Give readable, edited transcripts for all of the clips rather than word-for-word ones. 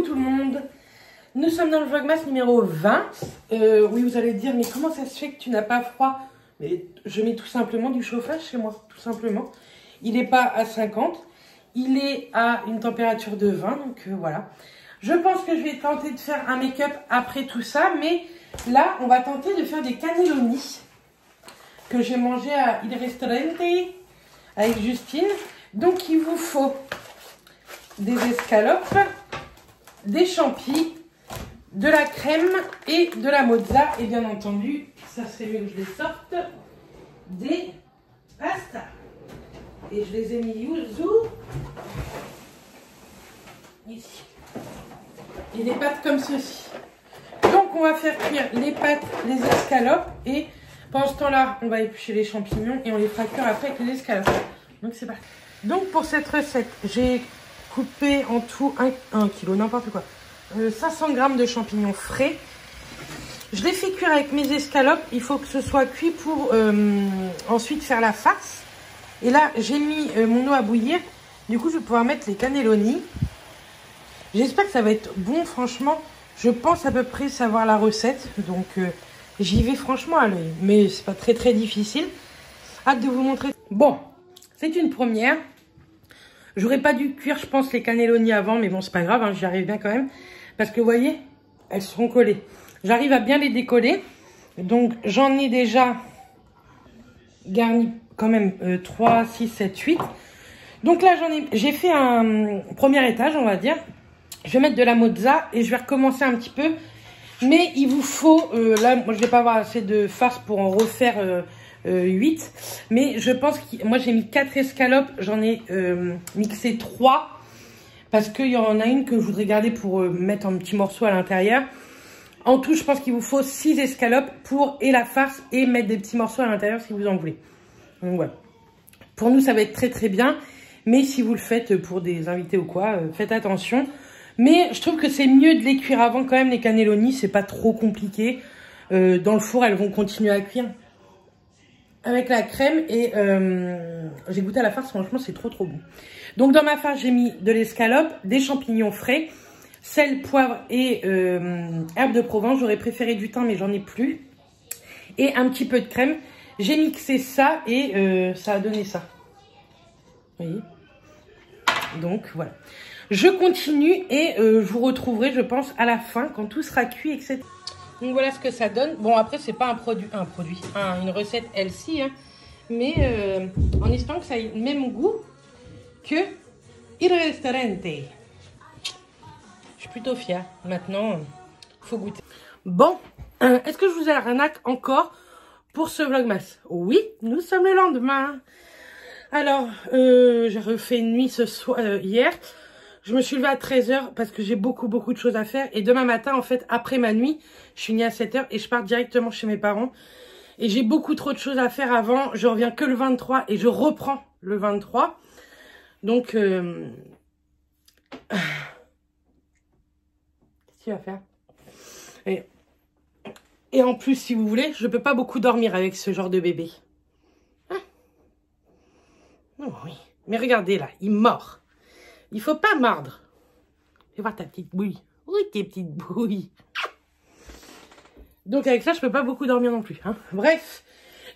tout le monde. Nous sommes dans le Vlogmas numéro 20. Oui, vous allez dire, mais comment ça se fait que tu n'as pas froid? Mais je mets tout simplement du chauffage chez moi, tout simplement. Il n'est pas à 50, il est à une température de 20, donc voilà. Je pense que je vais tenter de faire un make-up après tout ça, mais là, on va tenter de faire des cannelloni que j'ai mangé à Il Ristorante avec Justine. Donc, il vous faut des escalopes, des champis, de la crème et de la mozza. Et bien entendu, ça serait mieux que je les sorte, des pastas. Et je les ai mis où? Ici. Et des pâtes comme ceci. Donc, on va faire cuire les pâtes, les escalopes. Et pendant ce temps-là, on va éplucher les champignons et on les fera cuire après avec les escalopes. Donc, c'est parti. Donc, pour cette recette, j'ai coupé en tout 1 kg, n'importe quoi. 500 g de champignons frais. Je les fais cuire avec mes escalopes. Il faut que ce soit cuit pour ensuite faire la farce. Et là, j'ai mis mon eau à bouillir. Du coup, je vais pouvoir mettre les cannelloni. J'espère que ça va être bon, franchement. Je pense à peu près savoir la recette. Donc, j'y vais franchement à l'œil. Mais c'est pas très difficile. Hâte de vous montrer. Bon, c'est une première. J'aurais pas dû cuire, je pense, les cannelloni avant. Mais bon, c'est pas grave, hein, j'y arrive bien quand même. Parce que, vous voyez, elles seront collées. J'arrive à bien les décoller. Donc, j'en ai déjà garni quand même 3, 6, 7, 8. Donc là, j'ai fait un premier étage, on va dire. Je vais mettre de la mozza et je vais recommencer un petit peu. Mais il vous faut, là, moi, je vais pas avoir assez de farce pour en refaire 8. Mais je pense que moi, j'ai mis 4 escalopes. J'en ai mixé 3. Parce qu'il y en a une que je voudrais garder pour mettre en petits morceaux à l'intérieur. En tout, je pense qu'il vous faut 6 escalopes pour et la farce et mettre des petits morceaux à l'intérieur si vous en voulez. Donc voilà. Pour nous, ça va être très bien. Mais si vous le faites pour des invités ou quoi, faites attention. Mais je trouve que c'est mieux de les cuire avant quand même, les cannelloni. C'est pas trop compliqué. Dans le four, elles vont continuer à cuire avec la crème. Et j'ai goûté à la farce, franchement, c'est trop bon. Donc dans ma farce, j'ai mis de l'escalope, des champignons frais, sel, poivre et herbes de Provence. J'aurais préféré du thym, mais j'en ai plus. Et un petit peu de crème. J'ai mixé ça et ça a donné ça. Vous voyez? Donc voilà. Je continue et je vous retrouverai, je pense, à la fin quand tout sera cuit, etc. Donc voilà ce que ça donne. Bon, après, c'est pas une recette healthy, hein, mais en espérant que ça ait le même goût que Il Ristorante. Je suis plutôt fière. Maintenant, il faut goûter. Bon, est-ce que je vous arnaque encore pour ce Vlogmas? Oui, nous sommes le lendemain. Alors, j'ai refait une nuit hier. Je me suis levée à 13 h parce que j'ai beaucoup de choses à faire. Et demain matin, en fait, après ma nuit, je suis née à 7 h et je pars directement chez mes parents. Et j'ai beaucoup trop de choses à faire avant. Je reviens que le 23 et je reprends le 23. Donc, qu'est-ce que tu vas faire? Et en plus, si vous voulez, je peux pas beaucoup dormir avec ce genre de bébé. Hein? Oh oui. Mais regardez là, il mord. Il faut pas mordre. Fais voir ta petite bouille. Oui, tes petites bouilles. Donc avec ça, je peux pas beaucoup dormir non plus. Hein. Bref.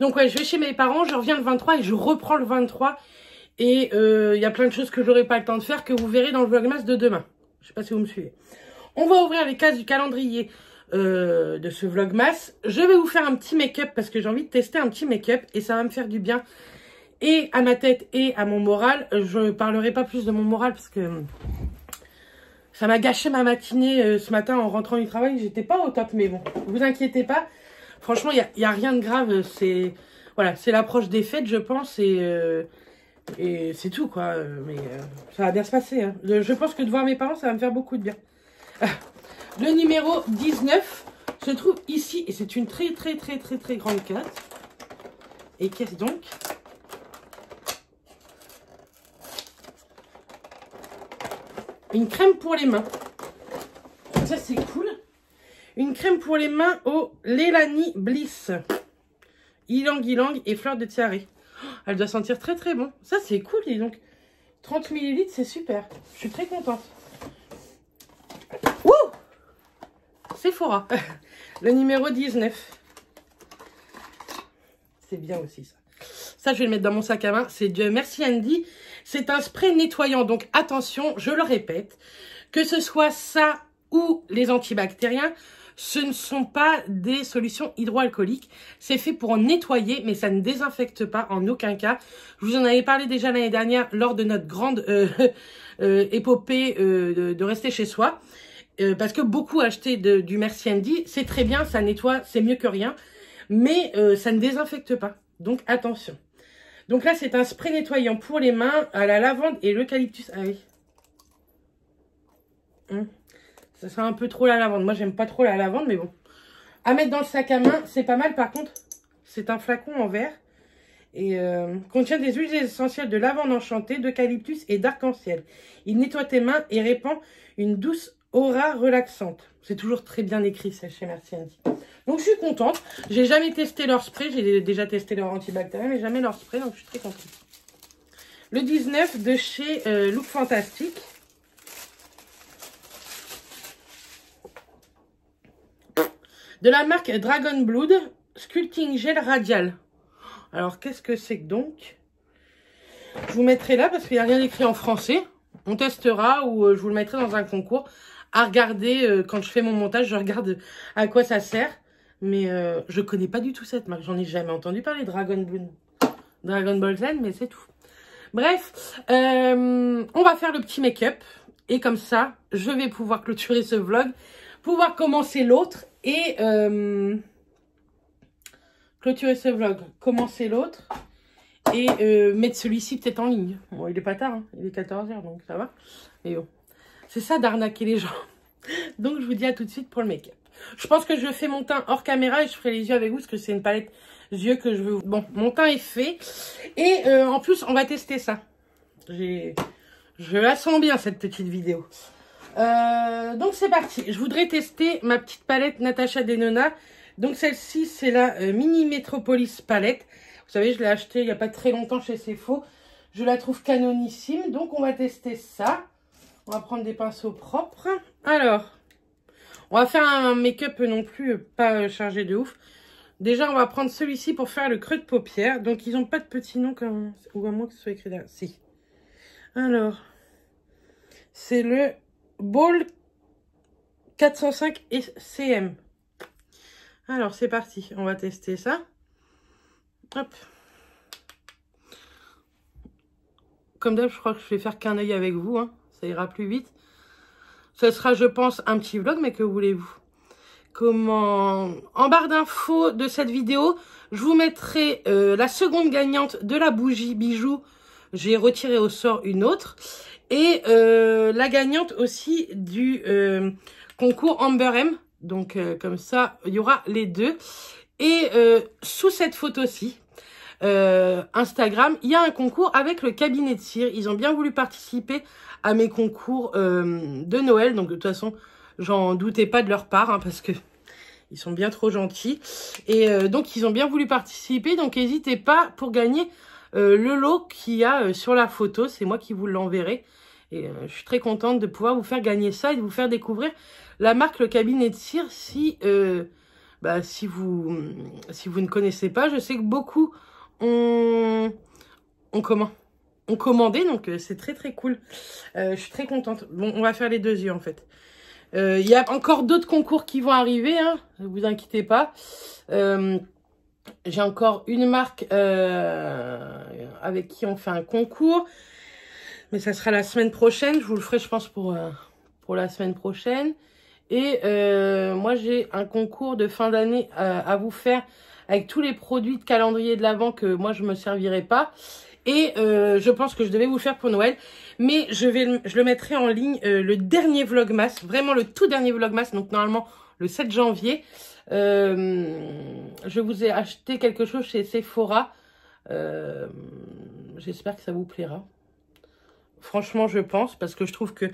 Donc ouais, je vais chez mes parents, je reviens le 23 et je reprends le 23. Et y a plein de choses que j'aurai pas le temps de faire que vous verrez dans le Vlogmas de demain. Je sais pas si vous me suivez. On va ouvrir les cases du calendrier de ce Vlogmas. Je vais vous faire un petit make-up parce que j'ai envie de tester un petit make-up et ça va me faire du bien. Et à ma tête et à mon moral. Je parlerai pas plus de mon moral parce que ça m'a gâché ma matinée ce matin en rentrant du travail. J'étais pas au top, mais bon, vous inquiétez pas. Franchement, il y a rien de grave. C'est voilà, c'est l'approche des fêtes, je pense, et c'est tout quoi. Mais ça va bien se passer. Hein. Je pense que de voir mes parents, ça va me faire beaucoup de bien. Le numéro 19 se trouve ici et c'est une très grande case. Et qu'est-ce donc? Une crème pour les mains. Ça, c'est cool. Une crème pour les mains au Lelani Bliss. Ylang ylang et fleur de tiare. Oh, elle doit sentir très bon. Ça, c'est cool. Et donc, 30 ml, c'est super. Je suis très contente. Sephora. Le numéro 19. C'est bien aussi ça. Ça, je vais le mettre dans mon sac à main. C'est de Merci Handy. C'est un spray nettoyant. Donc, attention, je le répète. Que ce soit ça ou les antibactériens, ce ne sont pas des solutions hydroalcooliques. C'est fait pour nettoyer, mais ça ne désinfecte pas en aucun cas. Je vous en avais parlé déjà l'année dernière lors de notre grande épopée de rester chez soi. Parce que beaucoup achetaient du Merci Handy. C'est très bien, ça nettoie, c'est mieux que rien. Mais ça ne désinfecte pas. Donc, attention. Donc là, c'est un spray nettoyant pour les mains à la lavande et l'eucalyptus. Ah oui. Ça sent un peu trop la lavande. Moi, j'aime pas trop la lavande, mais bon. À mettre dans le sac à main, c'est pas mal. Par contre, c'est un flacon en verre. Et contient des huiles essentielles de lavande enchantée, d'eucalyptus et d'arc-en-ciel. Il nettoie tes mains et répand une douce aura relaxante. C'est toujours très bien écrit, ça, chez Merci Handy. Donc, je suis contente. J'ai jamais testé leur spray. J'ai déjà testé leur antibactérien, mais jamais leur spray. Donc, je suis très contente. Le 19 de chez Look Fantastic. De la marque Dragon Blood, Sculpting Gel Radial. Alors, qu'est-ce que c'est que donc? Je vous mettrai là parce qu'il n'y a rien écrit en français. On testera ou je vous le mettrai dans un concours. À regarder, quand je fais mon montage, je regarde à quoi ça sert. Mais je connais pas du tout cette marque. J'en ai jamais entendu parler, Dragon Blood. Dragon Ball Z, mais c'est tout. Bref, on va faire le petit make-up. Et comme ça, je vais pouvoir clôturer ce vlog. Pouvoir commencer l'autre. Et clôturer ce vlog, commencer l'autre et mettre celui-ci peut-être en ligne. Bon, il est pas tard, hein. Il est 14 h, donc ça va. Mais bon, c'est ça d'arnaquer les gens. Donc, je vous dis à tout de suite pour le make-up. Je pense que je fais mon teint hors caméra et je ferai les yeux avec vous parce que c'est une palette yeux que je veux. Bon, mon teint est fait. Et en plus, on va tester ça. Je la sens bien, cette petite vidéo. Donc c'est parti, je voudrais tester ma petite palette Natasha Denona. Donc celle-ci c'est la Mini Metropolis palette. Vous savez, je l'ai achetée il n'y a pas très longtemps chez Sephora. Je la trouve canonissime, donc on va tester ça. On va prendre des pinceaux propres. Alors, on va faire un make-up non plus pas chargé de ouf. Déjà on va prendre celui-ci pour faire le creux de paupière. Donc ils n'ont pas de petits noms comme... ou à moins que ce soit écrit derrière. Si. Alors, c'est le Ball 405 CM. Alors, c'est parti. On va tester ça. Hop. Comme d'hab, je crois que je vais faire qu'un œil avec vous. Hein. Ça ira plus vite. Ce sera, je pense, un petit vlog, mais que voulez-vous? En barre d'infos de cette vidéo, je vous mettrai la seconde gagnante de la bougie bijou. J'ai retiré au sort une autre. Et la gagnante aussi du concours Amber M. Donc, comme ça, il y aura les deux. Et sous cette photo-ci, Instagram, il y a un concours avec le cabinet de cire. Ils ont bien voulu participer à mes concours de Noël. Donc, de toute façon, j'en doutais pas de leur part, hein, parce que ils sont bien trop gentils. Et donc, ils ont bien voulu participer. Donc, n'hésitez pas pour gagner le lot qu'il y a sur la photo. C'est moi qui vous l'enverrai. Et je suis très contente de pouvoir vous faire gagner ça et de vous faire découvrir la marque Le Cabinet de Cire. Si vous ne connaissez pas, je sais que beaucoup ont commandé, donc c'est très très cool. Je suis très contente. Bon, on va faire les deux yeux en fait. Il y a encore d'autres concours qui vont arriver, hein, ne vous inquiétez pas. J'ai encore une marque avec qui on fait un concours. Mais ça sera la semaine prochaine. Je vous le ferai, je pense, pour la semaine prochaine. Et moi, j'ai un concours de fin d'année à vous faire avec tous les produits de calendrier de l'Avent que moi, je ne me servirai pas. Et je pense que je devais vous le faire pour Noël. Mais je le mettrai en ligne le dernier Vlogmas. Vraiment le tout dernier Vlogmas. Donc, normalement, le 7 janvier. Je vous ai acheté quelque chose chez Sephora. J'espère que ça vous plaira. Franchement, je pense, parce que je trouve que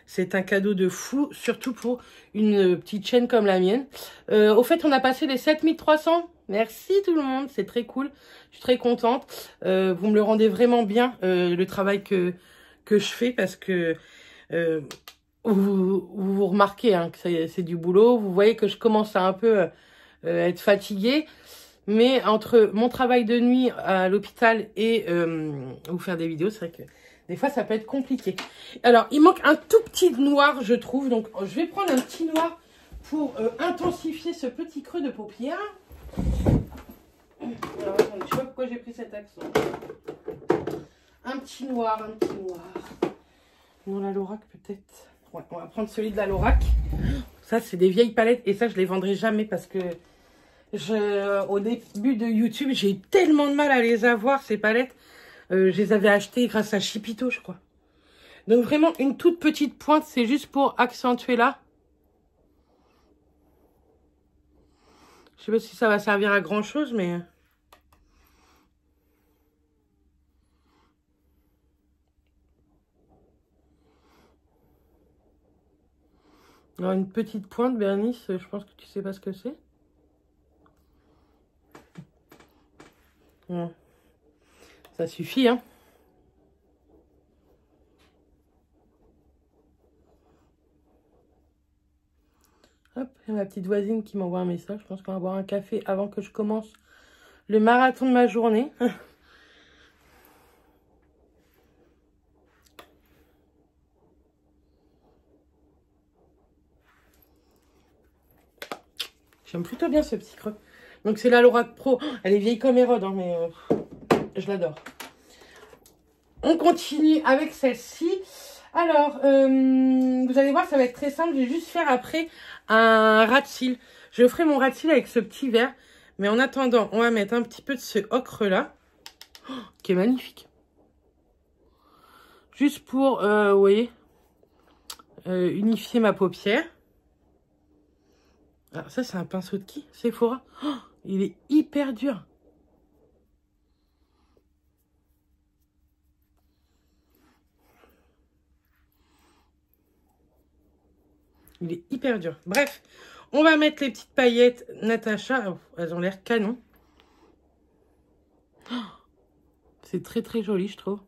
c'est un cadeau de fou, surtout pour une petite chaîne comme la mienne. Au fait, on a passé les 7300. Merci tout le monde, c'est très cool. Je suis très contente. Vous me le rendez vraiment bien, le travail que je fais, parce que vous remarquez hein, que c'est du boulot. Vous voyez que je commence à un peu être fatiguée. Mais entre mon travail de nuit à l'hôpital et vous faire des vidéos, c'est vrai que des fois, ça peut être compliqué. Alors, il manque un tout petit noir, je trouve. Donc, je vais prendre un petit noir pour intensifier ce petit creux de paupière. Alors, attendez, je sais pas pourquoi j'ai pris cet accent. Un petit noir, un petit noir. Non, la Lorac peut-être. Ouais, on va prendre celui de la Lorac. Ça, c'est des vieilles palettes et ça, je les vendrai jamais parce que au début de YouTube, j'ai eu tellement de mal à les avoir, ces palettes. Je les avais achetées grâce à Chipito, je crois. Donc, vraiment, une toute petite pointe, c'est juste pour accentuer là. Je sais pas si ça va servir à grand chose, mais... Alors, une petite pointe, Bernice, je pense que tu sais pas ce que c'est. Ouais. Ça suffit, hein. Hop, il y a ma petite voisine qui m'envoie un message. Je pense qu'on va boire un café avant que je commence le marathon de ma journée. J'aime plutôt bien ce petit creux. Donc c'est la Lorac Pro. Elle est vieille comme Hérode, hein, mais je l'adore. On continue avec celle-ci. Alors, vous allez voir, ça va être très simple. Je vais juste faire après un ras de cils. Je ferai mon ras de cils avec ce petit verre. Mais en attendant, on va mettre un petit peu de ce ocre-là. Oh, qui est magnifique. Juste pour, vous voyez, unifier ma paupière. Alors ça, c'est un pinceau de qui? Sephora. Oh, il est hyper dur. Il est hyper dur. Bref, on va mettre les petites paillettes Natacha. Oh, elles ont l'air canon. Oh, c'est très très joli, je trouve.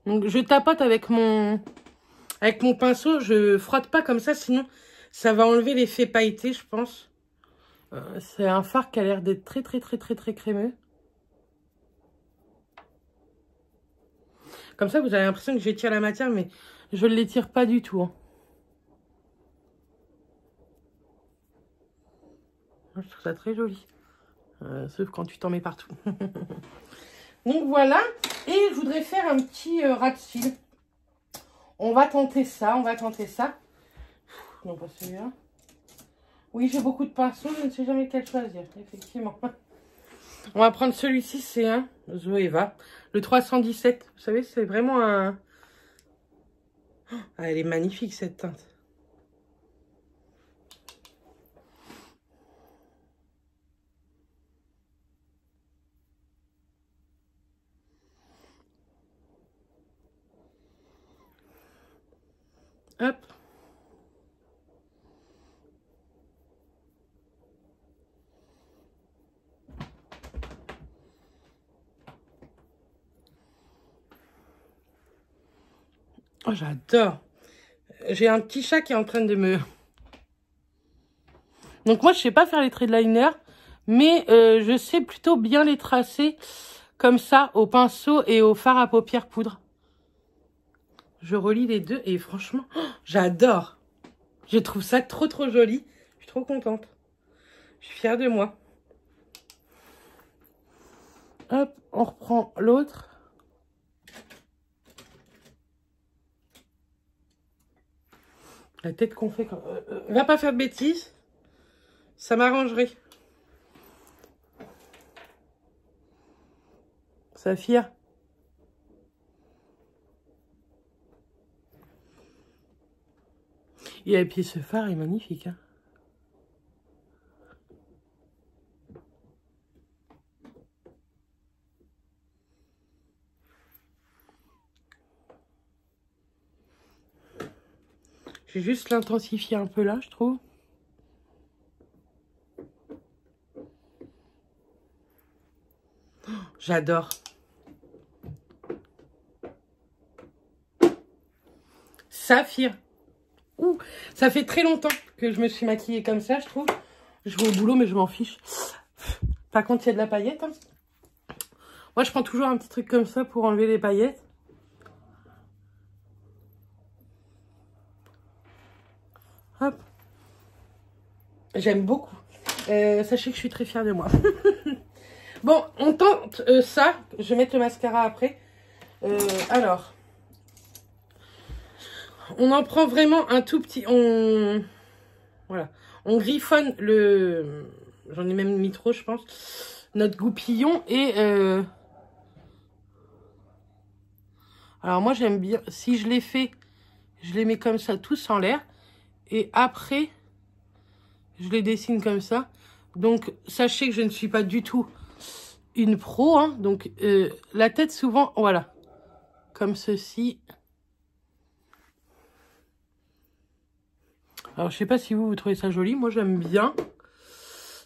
Donc je tapote avec mon pinceau. Je frotte pas comme ça, sinon ça va enlever l'effet pailleté, je pense. C'est un fard qui a l'air d'être très très très très très crémeux. Comme ça, vous avez l'impression que j'étire la matière, mais je ne l'étire pas du tout. Hein. Je trouve ça très joli. Sauf quand tu t'en mets partout. Donc voilà. Et je voudrais faire un petit ras de cils. On va tenter ça, on va tenter ça. Non, pas celui-là. Oui, j'ai beaucoup de pinceaux, je ne sais jamais lequel choisir, effectivement. On va prendre celui-ci, c'est un Zoeva. Le 317, vous savez, c'est vraiment un... Ah, elle est magnifique, cette teinte. Hop. Oh, j'adore. J'ai un petit chat qui est en train de me... Donc moi, je sais pas faire les traits de liner, mais je sais plutôt bien les tracer comme ça, au pinceau et au fard à paupières poudre. Je relie les deux et franchement, oh, j'adore. Je trouve ça trop trop joli. Je suis trop contente. Je suis fière de moi. Hop, on reprend l'autre. La tête qu'on fait quand... va pas faire de bêtises. Ça m'arrangerait. Saphir. Et puis ce phare est magnifique. Hein. J'ai juste l'intensifier un peu là, je trouve. J'adore. Saphir. Ouh, ça fait très longtemps que je me suis maquillée comme ça, je trouve. Je vais au boulot, mais je m'en fiche. Par contre, il y a de la paillette. Hein. Moi, je prends toujours un petit truc comme ça pour enlever les paillettes. Hop. J'aime beaucoup. Sachez que je suis très fière de moi. Bon, on tente ça. Je vais mettre le mascara après. Alors. On en prend vraiment un tout petit. Voilà. On griffonne le... J'en ai même mis trop, je pense. Notre goupillon. Et... Alors moi, j'aime bien... Si je les fais, je les mets comme ça, tous en l'air. Et après, je les dessine comme ça. Donc, sachez que je ne suis pas du tout une pro. Hein. Donc, la tête, souvent, voilà. Comme ceci. Alors, je sais pas si vous trouvez ça joli. Moi, j'aime bien.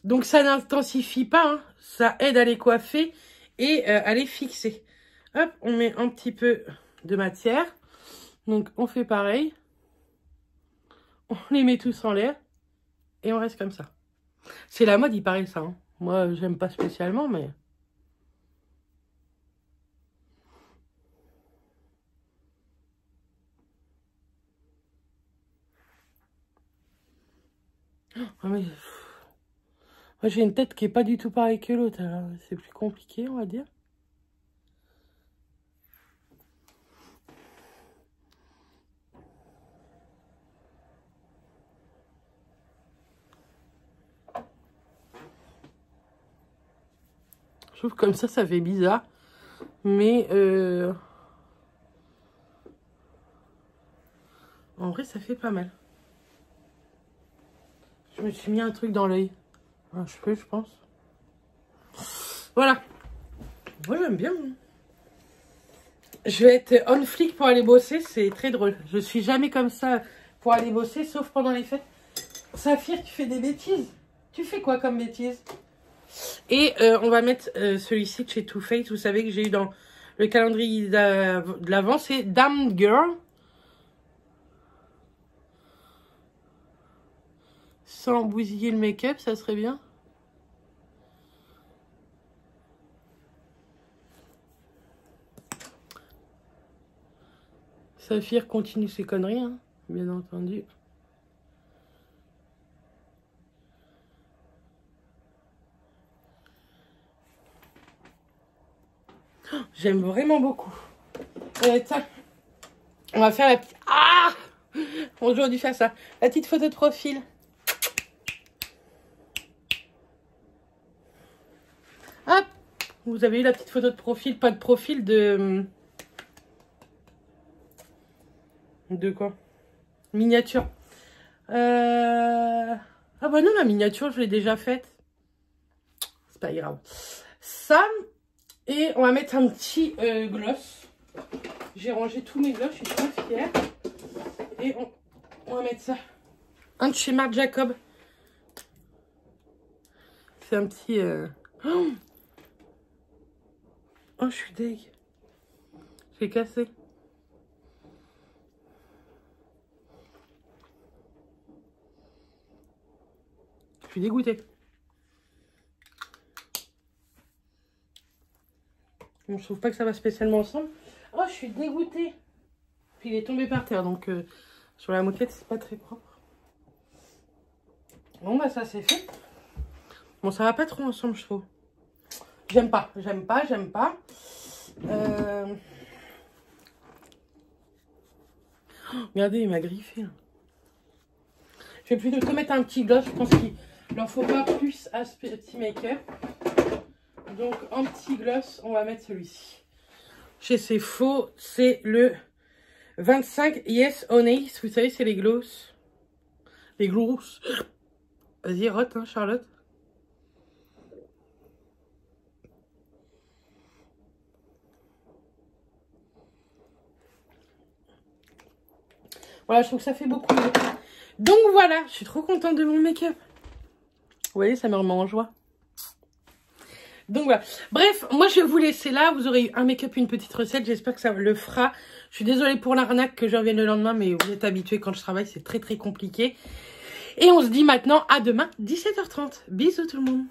Donc, ça n'intensifie pas. Hein. Ça aide à les coiffer et à les fixer. Hop, on met un petit peu de matière. Donc, on fait pareil. On les met tous en l'air. Et on reste comme ça. C'est la mode, il paraît ça. Hein. Moi, j'aime pas spécialement, mais... Oh, mais... Moi, j'ai une tête qui est pas du tout pareille que l'autre. Alors, c'est plus compliqué, on va dire. Je trouve que comme ça fait bizarre. Mais en vrai, ça fait pas mal. Je me suis mis un truc dans l'œil. Un cheveu, je pense. Voilà. Moi, j'aime bien. Je vais être on flic pour aller bosser. C'est très drôle. Je suis jamais comme ça pour aller bosser, sauf pendant les fêtes. Saphir, tu fais des bêtises. Tu fais quoi comme bêtises? Et on va mettre celui-ci de chez Too Faced. Vous savez que j'ai eu dans le calendrier de l'avant. C'est Damn Girl. Sans bousiller le make-up, ça serait bien. Saphir continue ses conneries, hein, bien entendu. Oh, j'aime vraiment beaucoup. Tiens, on va faire la petite... Ah, j'aurais dû faire ça. La petite photo de profil. Hop, vous avez eu la petite photo de profil, pas de profil de... De quoi? Miniature. Ah bah non, la miniature, je l'ai déjà faite. C'est pas grave. Ça, et on va mettre un petit gloss. J'ai rangé tous mes gloss, je suis trop fière. Et on va mettre ça. Un de chez Marc Jacob. C'est un petit... Oh, je suis deg. J'ai cassé. Je suis dégoûtée. Bon, je trouve pas que ça va spécialement ensemble. Oh, je suis dégoûtée. Puis il est tombé par terre, donc sur la moquette, c'est pas très propre. Bon, bah ça c'est fait. Bon, ça va pas trop ensemble, je trouve. J'aime pas, j'aime pas, j'aime pas. Oh, regardez, il m'a griffé. Là. Je vais plutôt mettre un petit gloss. Je pense qu'il n'en faut pas plus à ce petit make-up. Donc, en petit gloss, on va mettre celui-ci. Chez C'est Faux, c'est le 25 Yes Honey. Vous savez, c'est les gloss. Les gloss. Vas-y, rote, hein, Charlotte. Voilà, je trouve que ça fait beaucoup. Donc voilà, je suis trop contente de mon make-up. Vous voyez, ça me remet en joie. Donc voilà. Bref, moi je vais vous laisser là. Vous aurez un make-up, une petite recette. J'espère que ça le fera. Je suis désolée pour l'arnaque que je revienne le lendemain, mais vous êtes habitués quand je travaille, c'est très très compliqué. Et on se dit maintenant à demain, 17h30. Bisous tout le monde.